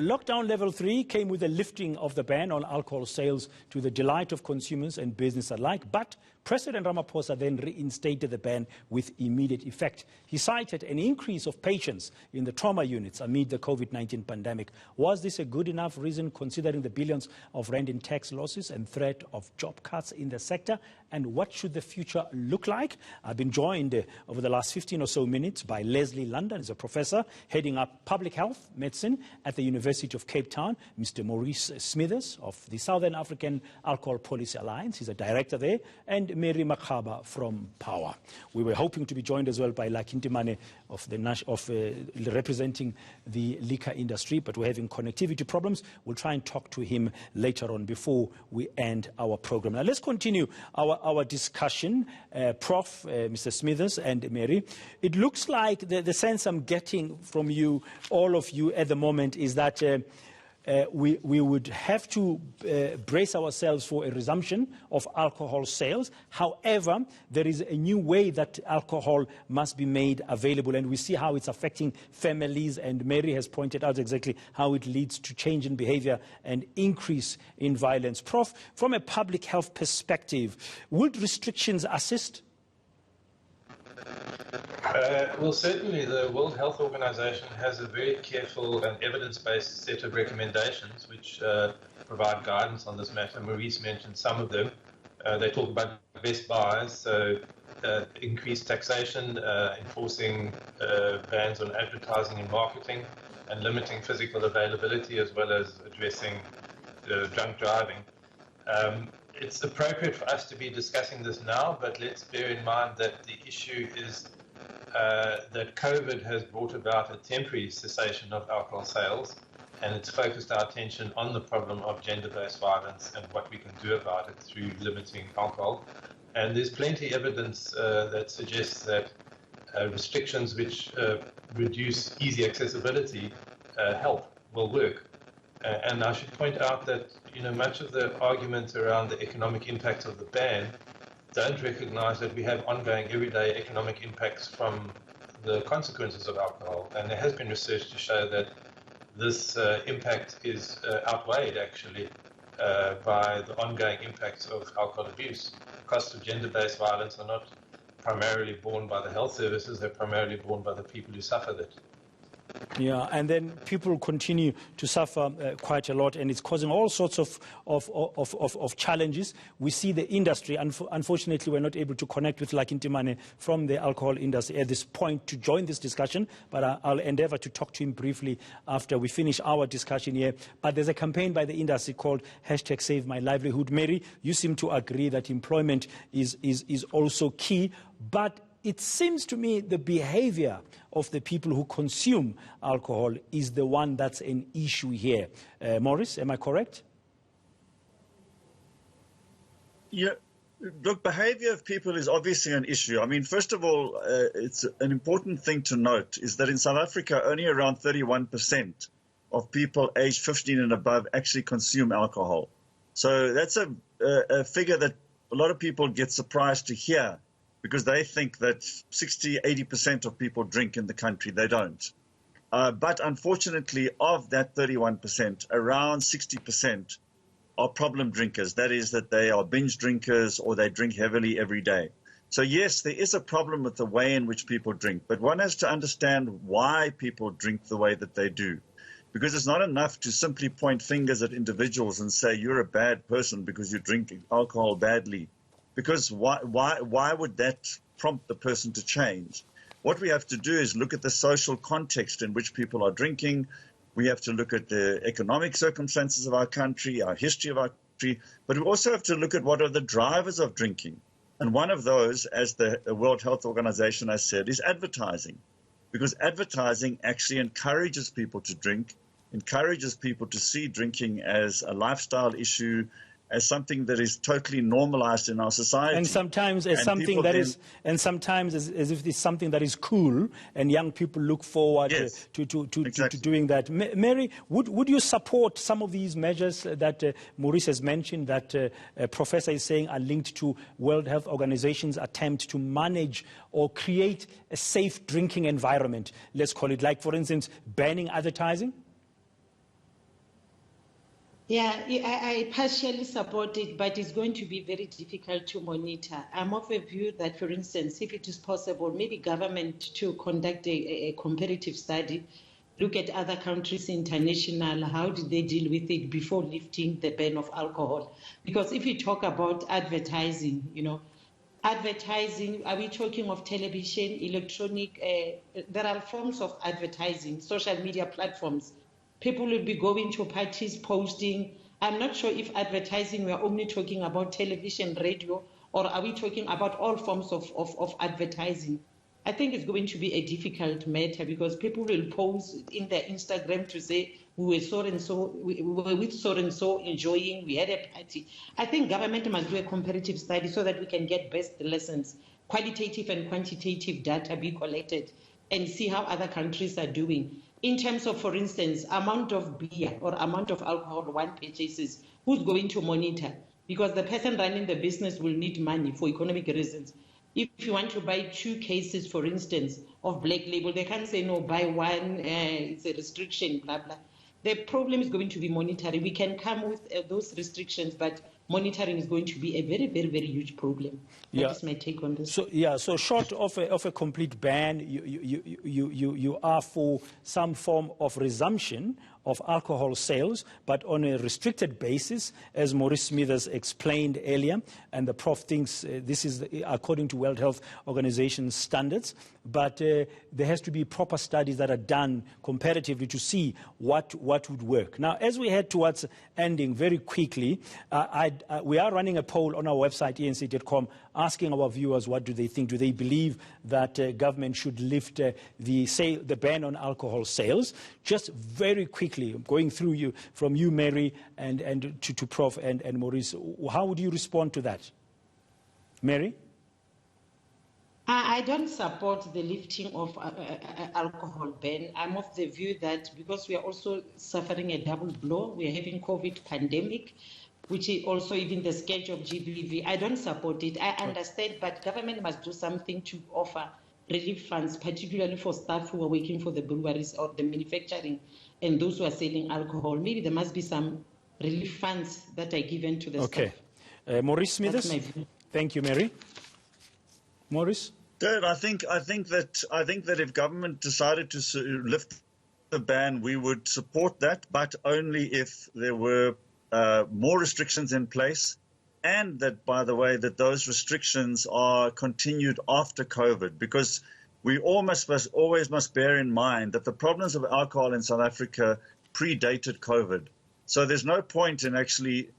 Lockdown level 3 came with the lifting of the ban on alcohol sales to the delight of consumers and business alike, but President Ramaphosa then reinstated the ban with immediate effect. He cited an increase of patients in the trauma units amid the COVID-19 pandemic. Was this a good enough reason considering the billions of rand in tax losses and threat of job cuts in the sector? And what should the future look like? I've been joined over the last 15 or so minutes by Leslie London, who's a professor heading up public health medicine at the University of Cape Town, Mr. Maurice Smithers of the Southern African Alcohol Policy Alliance, he's a director there, and Mary Makgaba from POWA. We were hoping to be joined as well by Ntimane representing the liquor industry, but we're having connectivity problems. We'll try and talk to him later on before we end our program. Now let's continue our discussion. Prof, Mr. Smithers and Mary, it looks like the sense I'm getting from you, all of you at the moment, is that we would have to brace ourselves for a resumption of alcohol sales. However, there is a new way that alcohol must be made available, and we see how it's affecting families, and Mary has pointed out exactly how it leads to change in behavior and increase in violence. Prof, from a public health perspective, would restrictions assist? Well, certainly the World Health Organization has a very careful and evidence-based set of recommendations which provide guidance on this matter. Maurice mentioned some of them. They talk about best buys, so increased taxation, enforcing bans on advertising and marketing, and limiting physical availability, as well as addressing drunk driving. It's appropriate for us to be discussing this now, but let's bear in mind that the issue is that COVID has brought about a temporary cessation of alcohol sales, and it's focused our attention on the problem of gender-based violence and what we can do about it through limiting alcohol. And there's plenty of evidence that suggests that restrictions which reduce easy accessibility will work. And I should point out that much of the argument around the economic impact of the ban don't recognize that we have ongoing everyday economic impacts from the consequences of alcohol. And there has been research to show that this impact is outweighed actually by the ongoing impacts of alcohol abuse. The costs of gender-based violence are not primarily borne by the health services, they're primarily borne by the people who suffer that. Yeah, and then people continue to suffer quite a lot, and it's causing all sorts of challenges. We see the industry, unfortunately we're not able to connect with Ntimane from the alcohol industry at this point to join this discussion, but I'll endeavor to talk to him briefly after we finish our discussion here. But there's a campaign by the industry called #SaveMyLivelihood. Mary, you seem to agree that employment is also key, but it seems to me the behavior of the people who consume alcohol is the one that's an issue here. Maurice, am I correct? Yeah, look, behavior of people is obviously an issue. I mean, first of all, it's an important thing to note is that in South Africa, only around 31% of people aged 15 and above actually consume alcohol. So that's a figure that a lot of people get surprised to hear, because they think that 60, 80% of people drink in the country. They don't. But unfortunately, of that 31%, around 60% are problem drinkers. That is, that they are binge drinkers or they drink heavily every day. So yes, there is a problem with the way in which people drink, but one has to understand why people drink the way that they do. Because it's not enough to simply point fingers at individuals and say, you're a bad person because you drink alcohol badly. Because why would that prompt the person to change? What we have to do is look at the social context in which people are drinking. We have to look at the economic circumstances of our country, our history of our country, but we also have to look at what are the drivers of drinking. And one of those, as the World Health Organization has said, is advertising. Because advertising actually encourages people to drink, encourages people to see drinking as a lifestyle issue, as something that is totally normalized in our society, and sometimes as something that is, and sometimes as if it's something that is cool, and young people look forward to doing that. Mary, would you support some of these measures that Maurice has mentioned, that Professor is saying are linked to World Health Organization's attempt to manage or create a safe drinking environment? Let's call it, like for instance, banning advertising. Yeah, I partially support it, but it's going to be very difficult to monitor. I'm of a view that, for instance, if it is possible, maybe government to conduct a comparative study, look at other countries international, how did they deal with it before lifting the ban of alcohol? Because if you talk about advertising, advertising, are we talking of television, electronic? There are forms of advertising, social media platforms. People will be going to parties, posting. I'm not sure if advertising, we're only talking about television, radio, or are we talking about all forms of advertising? I think it's going to be a difficult matter because people will post in their Instagram to say, we were so and so, we were with so and so enjoying, we had a party. I think government must do a comparative study so that we can get best lessons, qualitative and quantitative data be collected and see how other countries are doing. In terms of, for instance, amount of beer or amount of alcohol one purchases, who's going to monitor? Because the person running the business will need money for economic reasons. If you want to buy 2 cases, for instance, of black label, they can't say, no, buy one, it's a restriction, blah, blah. The problem is going to be monitoring. We can come with those restrictions, but monitoring is going to be a very, very, very huge problem. That is my take on this. So short of a complete ban, you are for some form of resumption of alcohol sales, but on a restricted basis, as Maurice Smithers explained earlier, and the Prof thinks this is according to World Health Organization standards, but there has to be proper studies that are done comparatively to see what would work. Now, as we head towards ending very quickly, we are running a poll on our website, enc.com, asking our viewers what do they think. Do they believe that government should lift the ban on alcohol sales? Just very quickly, going through from you, Mary, and to Prof and Maurice, how would you respond to that? Mary? I don't support the lifting of alcohol ban. I'm of the view that because we are also suffering a double blow, we are having COVID pandemic, which is also even the scourge of GBV. I don't support it. I understand, but government must do something to offer relief funds, particularly for staff who are working for the breweries or the manufacturing and those who are selling alcohol. Maybe there must be some relief funds that are given to the staff. Maurice Smithers? Thank you, Mary. Maurice? Dad, I think that if government decided to lift the ban, we would support that, but only if there were more restrictions in place, and that, by the way, that those restrictions are continued after COVID, because we always must bear in mind that the problems of alcohol in South Africa predated COVID. So there's no point in actually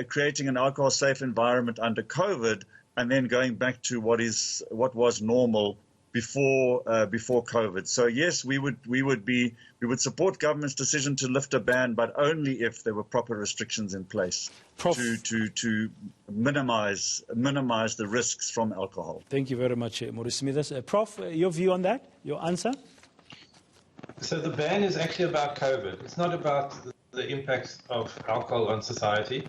creating an alcohol-safe environment under COVID and then going back to what was normal before COVID. So yes, we would support government's decision to lift a ban, but only if there were proper restrictions in place to minimize the risks from alcohol. Thank you very much, Maurice Smithers. Prof, your view on that? Your answer? So the ban is actually about COVID. It's not about the impacts of alcohol on society.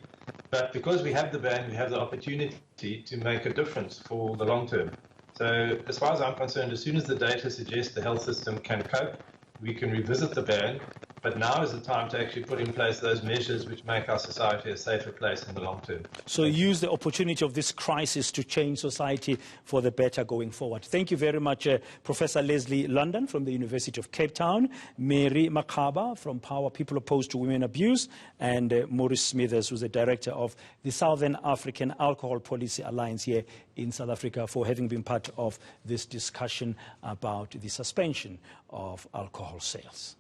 But because we have the ban, we have the opportunity to make a difference for the long term. So as far as I'm concerned, as soon as the data suggests the health system can cope, we can revisit the ban. But now is the time to actually put in place those measures which make our society a safer place in the long term. So use the opportunity of this crisis to change society for the better going forward. Thank you very much, Professor Leslie London from the University of Cape Town, Mary Makgaba from POWA, People Opposed to Women Abuse, and Maurice Smithers, who's the director of the Southern African Alcohol Policy Alliance here in South Africa, for having been part of this discussion about the suspension of alcohol sales.